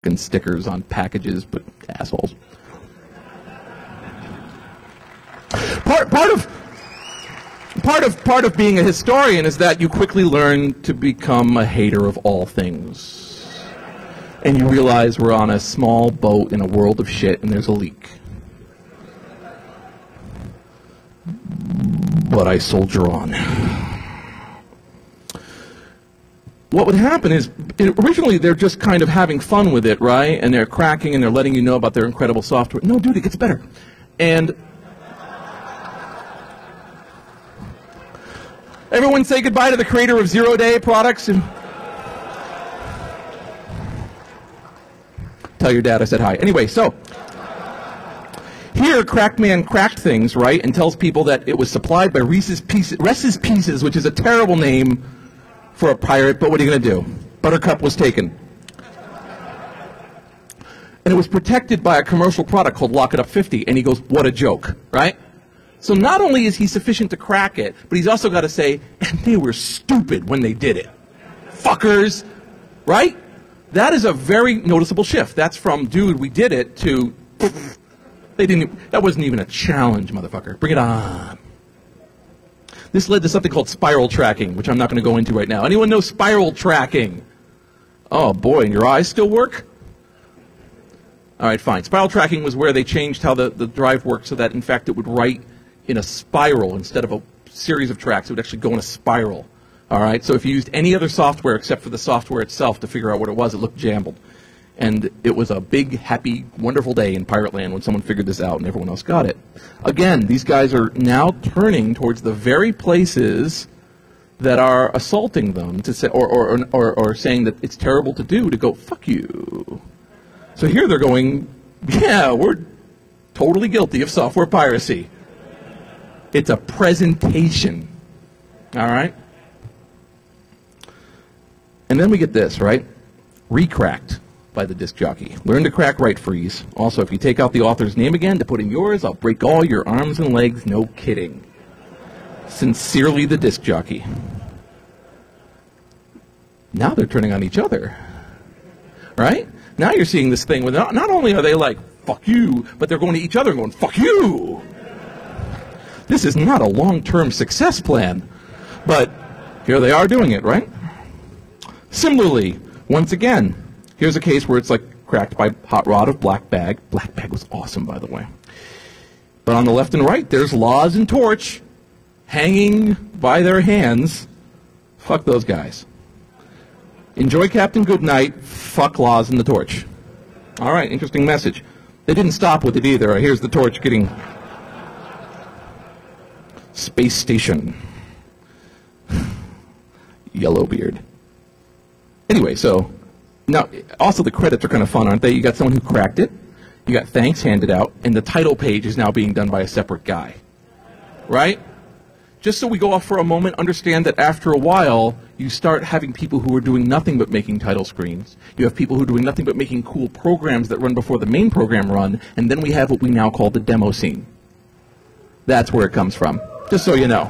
and stickers on packages, but assholes. Part of being a historian is that you quickly learn to become a hater of all things. And you realize we're on a small boat in a world of shit and there's a leak. But I soldier on. What would happen is, originally they're just kind of having fun with it, right? And they're cracking and they're letting you know about their incredible software. No, dude, it gets better. And everyone say goodbye to the creator of zero-day products. And tell your dad I said hi. Anyway, so here, Crackman cracked things, right, and tells people that it was supplied by Reese's Pieces, which is a terrible name for a pirate, but what are you going to do? Buttercup was taken. And it was protected by a commercial product called Lock It Up 50, and he goes, what a joke, right? So not only is he sufficient to crack it, but he's also got to say, and they were stupid when they did it. Fuckers, right? That is a very noticeable shift. That's from, dude, we did it, to, they didn't, that wasn't even a challenge, motherfucker. Bring it on. This led to something called spiral tracking, which I'm not going to go into right now. Anyone know spiral tracking? Oh boy, and your eyes still work? All right, fine. Spiral tracking was where they changed how the drive worked so that, in fact, it would write in a spiral instead of a series of tracks. It would actually go in a spiral. All right, so if you used any other software except for the software itself to figure out what it was, it looked jumbled. And it was a big, happy, wonderful day in Pirate Land when someone figured this out and everyone else got it. Again, these guys are now turning towards the very places that are assaulting them to say, or saying that it's terrible to do, to go, fuck you. So here they're going, yeah, we're totally guilty of software piracy. It's a presentation. All right? And then we get this, right? Recracked by the disc jockey. Learn to crack right freeze. Also, if you take out the author's name again to put in yours, I'll break all your arms and legs. No kidding. Sincerely, the disc jockey. Now they're turning on each other. Right? Now you're seeing this thing where not only are they like, fuck you, but they're going to each other and going, fuck you. This is not a long-term success plan. But here they are doing it, right? Similarly, once again, here's a case where it's like cracked by Hot Rod of Black Bag. Black Bag was awesome, by the way. But on the left and right, there's Laws and Torch hanging by their hands. Fuck those guys. Enjoy Captain Goodnight. Fuck Laws and the Torch. All right, interesting message. They didn't stop with it either. Here's the Torch getting Space Station. Yellowbeard. Anyway, so now, also the credits are kind of fun, aren't they? You got someone who cracked it, you got thanks handed out, and the title page is now being done by a separate guy. Right? Just so we go off for a moment, understand that after a while, you start having people who are doing nothing but making title screens. You have people who are doing nothing but making cool programs that run before the main program run, and then we have what we now call the demo scene. That's where it comes from, just so you know.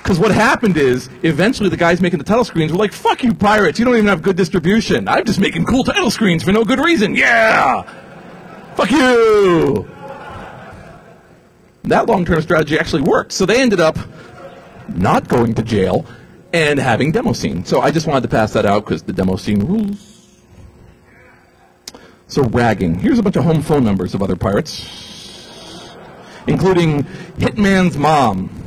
Because what happened is, eventually the guys making the title screens were like, fuck you pirates, you don't even have good distribution. I'm just making cool title screens for no good reason. Yeah! Fuck you! That long-term strategy actually worked. So they ended up not going to jail and having demo scene. So I just wanted to pass that out because the demo scene rules. So ragging. Here's a bunch of home phone numbers of other pirates, including Hitman's mom.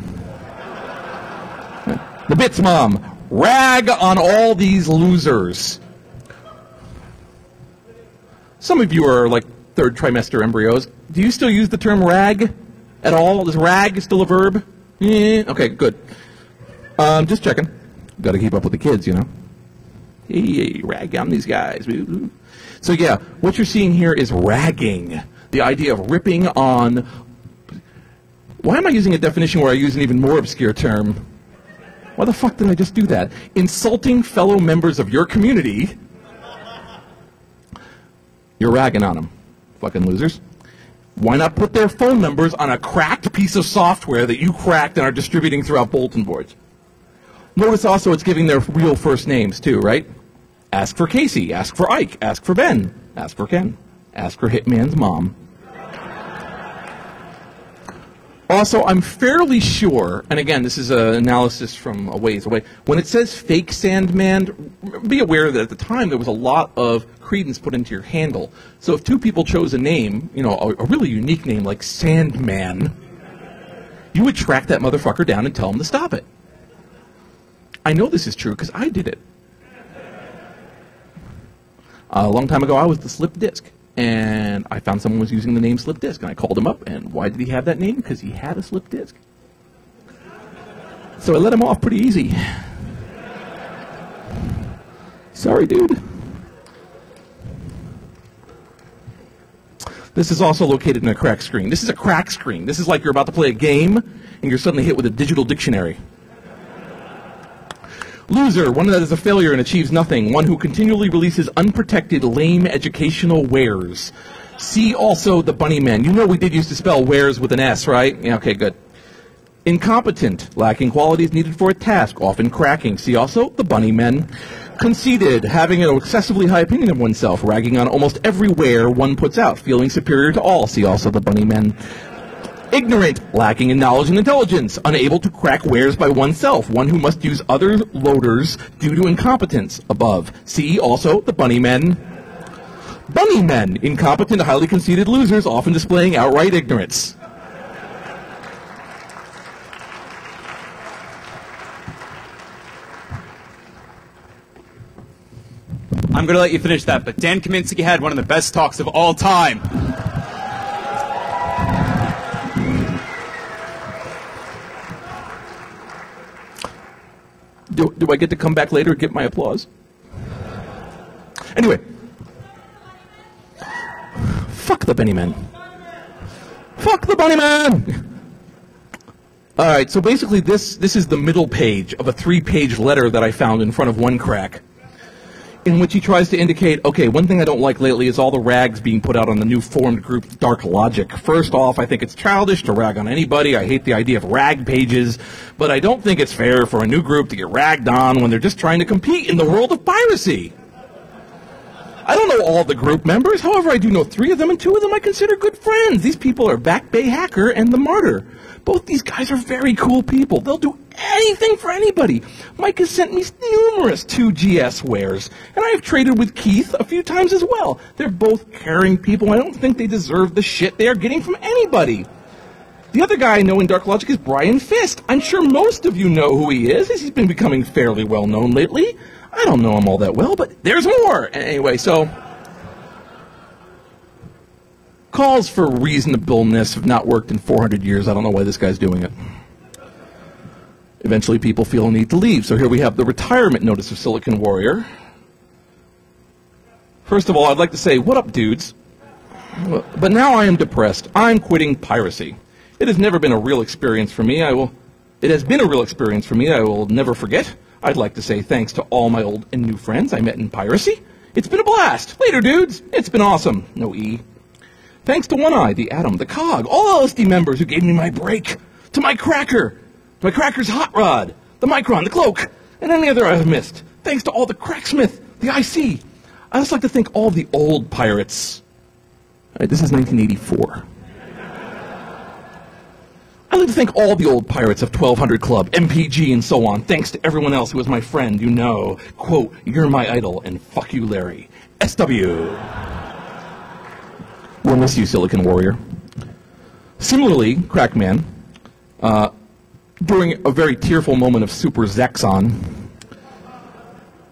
The Bits Mom. Rag on all these losers. Some of you are like third trimester embryos. Do you still use the term rag at all? Is rag still a verb? Okay, good. Just checking. Got to keep up with the kids, you know. Hey, rag on these guys. So yeah, what you're seeing here is ragging. The idea of ripping on. Why am I using a definition where I use an even more obscure term? Why the fuck did I just do that? Insulting fellow members of your community. You're ragging on them, fucking losers. Why not put their phone numbers on a cracked piece of software that you cracked and are distributing throughout bulletin boards? Notice also it's giving their real first names too, right? Ask for Casey. Ask for Ike. Ask for Ben. Ask for Ken. Ask for Hitman's mom. Also, I'm fairly sure, and again, this is an analysis from a ways away, when it says fake Sandman, be aware that at the time there was a lot of credence put into your handle. So if two people chose a name, you know, a really unique name like Sandman, you would track that motherfucker down and tell him to stop it. I know this is true because I did it. A long time ago, I was the Slip Disc. And I found someone was using the name Slip Disc, and I called him up, and why did he have that name? Because he had a slip disc. So I let him off pretty easy. Sorry, dude. This is also located in a crack screen. This is a crack screen. This is like you're about to play a game, and you're suddenly hit with a digital dictionary. Loser, one that is a failure and achieves nothing. One who continually releases unprotected, lame educational wares. See also the bunny men. You know we did used to spell wares with an S, right? Yeah, okay, good. Incompetent, lacking qualities needed for a task, often cracking. See also the bunny men. Conceited, having an excessively high opinion of oneself, ragging on almost every ware one puts out, feeling superior to all. See also the bunny men. Ignorant, lacking in knowledge and intelligence, unable to crack wares by oneself, one who must use other loaders due to incompetence. Above. See also the bunny men. Bunny men, incompetent, highly conceited losers, often displaying outright ignorance. I'm going to let you finish that, but Dan Kaminsky had one of the best talks of all time. Do I get to come back later and get my applause? Anyway. Fuck the bunny men. Fuck the bunny men! Alright, so basically this is the middle page of a 3-page letter that I found in front of one crack, in which he tries to indicate, okay, one thing I don't like lately is all the rags being put out on the new formed group Dark Logic. First off, I think it's childish to rag on anybody. I hate the idea of rag pages, but I don't think it's fair for a new group to get ragged on when they're just trying to compete in the world of piracy. I don't know all the group members, however I do know 3 of them, and 2 of them I consider good friends. These people are Back Bay Hacker and the Martyr. Both these guys are very cool people. They'll do anything for anybody. Mike has sent me numerous 2GS wares, and I have traded with Keith a few times as well. They're both caring people. I don't think they deserve the shit they are getting from anybody. The other guy I know in Dark Logic is Brian Fisk. I'm sure most of you know who he is, as he's been becoming fairly well known lately. I don't know him all that well, but there's more. Anyway, so calls for reasonableness have not worked in 400 years. I don't know why this guy's doing it. Eventually people feel a need to leave. So here we have the retirement notice of Silicon Warrior. First of all, I'd like to say, what up, dudes? But now I am depressed. I'm quitting piracy. It has never been a real experience for me. It has been a real experience for me I will never forget. I'd like to say thanks to all my old and new friends I met in piracy. It's been a blast. Later, dudes. It's been awesome. No E. Thanks to One Eye, the Atom, the Cog, all LSD members who gave me my break. To my Cracker, my Cracker's Hot Rod, the Micron, the Cloak, and any other I have missed. Thanks to all the Cracksmith, the IC. I'd just like to thank all the old pirates. All right, this is 1984. I'd like to thank all the old pirates of 1200 Club, MPG, and so on. Thanks to everyone else who was my friend, you know. Quote, you're my idol, and fuck you, Larry. SW. We'll miss you, Silicon Warrior. Similarly, Crackman, during a very tearful moment of Super Zexon,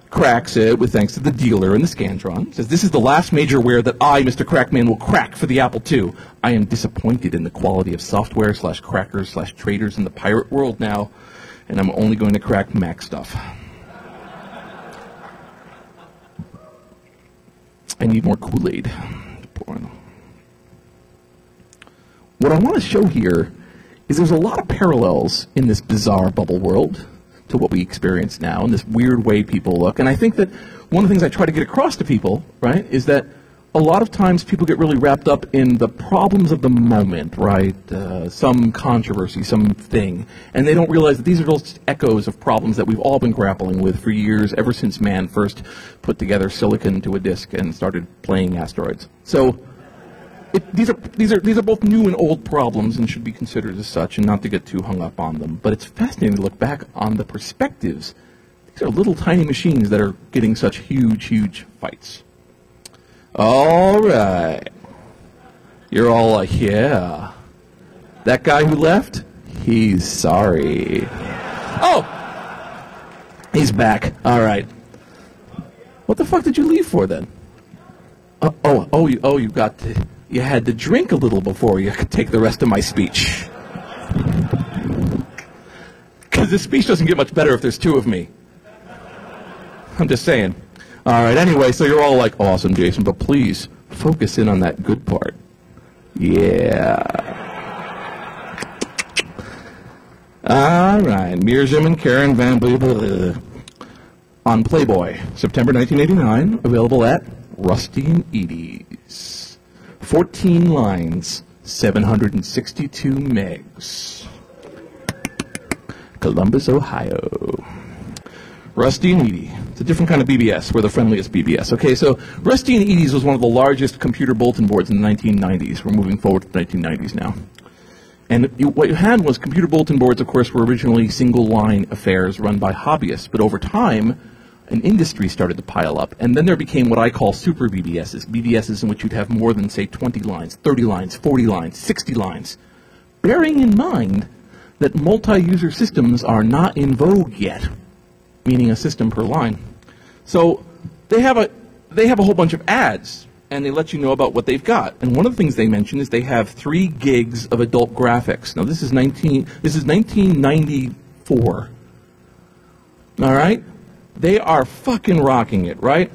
Crack said, with thanks to the dealer and the Scantron, says, this is the last major ware that I, Mr. Crackman, will crack for the Apple II. I am disappointed in the quality of software / crackers / traders in the pirate world now, and I'm only going to crack Mac stuff. I need more Kool-Aid. What I want to show here is there's a lot of parallels in this bizarre bubble world to what we experience now, and this weird way people look. And I think that one of the things I try to get across to people, right, is that a lot of times people get really wrapped up in the problems of the moment, right? Some controversy, something, and they don't realize that these are just echoes of problems that we've all been grappling with for years, ever since man first put together silicon to a disk and started playing asteroids. So these are both new and old problems and should be considered as such, and not to get too hung up on them. But it's fascinating to look back on the perspectives. These are little tiny machines that are getting such huge, huge fights. All right. You're all like, yeah. That guy who left, he's sorry. Oh! He's back. All right. What the fuck did you leave for then? You had to drink a little before you could take the rest of my speech. Because this speech doesn't get much better if there's two of me. I'm just saying. All right, anyway, so you're all like, awesome, Jason, but please focus in on that good part. Yeah. All right, Mirjam and Karen Van Blah on Playboy, September 1989, available at Rusty and Edie's. 14 lines, 762 megs. Columbus, Ohio. Rusty and Edie. It's a different kind of BBS. We're the friendliest BBS. Okay, so Rusty and Edie's was one of the largest computer bulletin boards in the 1990s. We're moving forward to the 1990s now. And what you had was computer bulletin boards, of course, were originally single-line affairs run by hobbyists. But over time, an industry started to pile up. And then there became what I call super BBSs. BBSs in which you'd have more than, say, 20 lines, 30 lines, 40 lines, 60 lines. Bearing in mind that multi-user systems are not in vogue yet, meaning a system per line. So they have a whole bunch of ads, and they let you know about what they've got. And one of the things they mention is they have 3 gigs of adult graphics. Now this is 1994. All right? They are fucking rocking it, right?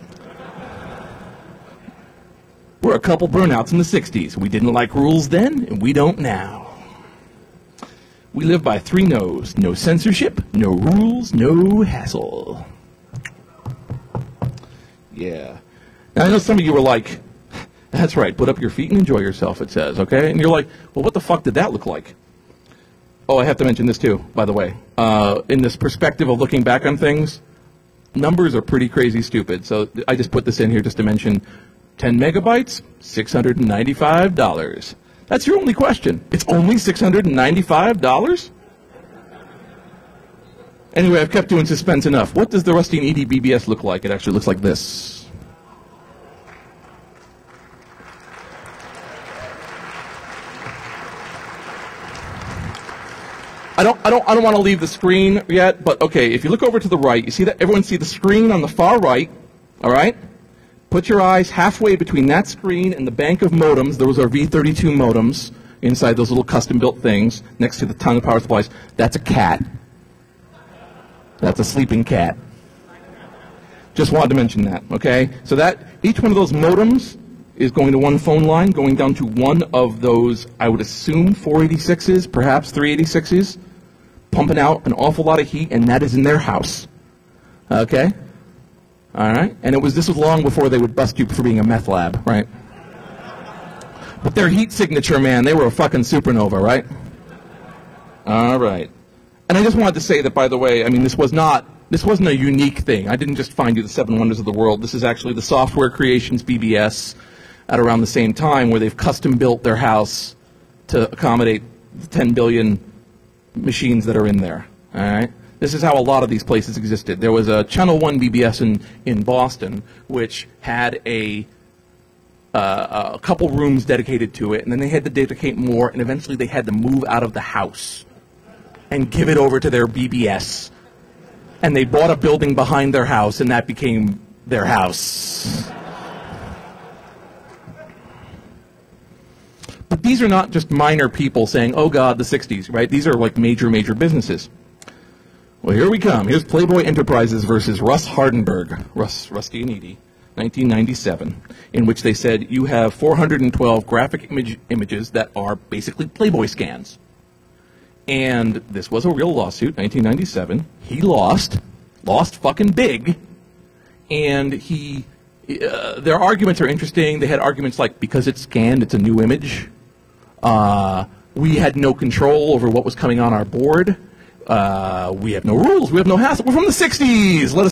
We're a couple burnouts in the 60s. We didn't like rules then, and we don't now. We live by 3 no's. No censorship, no rules, no hassle. Yeah. Now, I know some of you were like, that's right, put up your feet and enjoy yourself, it says, okay? And you're like, well, what the fuck did that look like? Oh, I have to mention this too, by the way. In this perspective of looking back on things, numbers are pretty crazy stupid. So I just put this in here just to mention 10 megabytes, $695. That's your only question. It's only $695? Anyway, I've kept you in suspense enough. What does the Rusty and Edie BBS look like? It actually looks like this. I don't want to leave the screen yet, but okay, if you look over to the right, you see that everyone see the screen on the far right, all right? Put your eyes halfway between that screen and the bank of modems. Those are V32 modems inside those little custom-built things next to the ton of power supplies. That's a cat. That's a sleeping cat. Just wanted to mention that, okay? So that each one of those modems is going to one phone line, going down to one of those, I would assume, 486s, perhaps 386s, pumping out an awful lot of heat, and that is in their house, okay? All right, and this was long before they would bust you for being a meth lab, right? But their heat signature, man, they were a fucking supernova, right? All right, and I just wanted to say that, by the way, I mean, this wasn't a unique thing. I didn't just find you the 7 wonders of the world. This is actually the Software Creations BBS at around the same time, where they've custom built their house to accommodate the 10 billion machines that are in there. All right. This is how a lot of these places existed. There was a Channel 1 BBS in Boston, which had a couple rooms dedicated to it, and then they had to dedicate more, and eventually they had to move out of the house and give it over to their BBS. And they bought a building behind their house, and that became their house. But these are not just minor people saying, oh God, the 60s, right? These are like major, major businesses. Well, here we come. Here's Playboy Enterprises versus Russ Hardenberg, Rusty and Edie, 1997, in which they said you have 412 graphic images that are basically Playboy scans. And this was a real lawsuit, 1997. He lost fucking big, and he their arguments are interesting. They had arguments like, because it's scanned, it's a new image. We had no control over what was coming on our board. We have no rules. We have no hassle. We're from the 60s. Let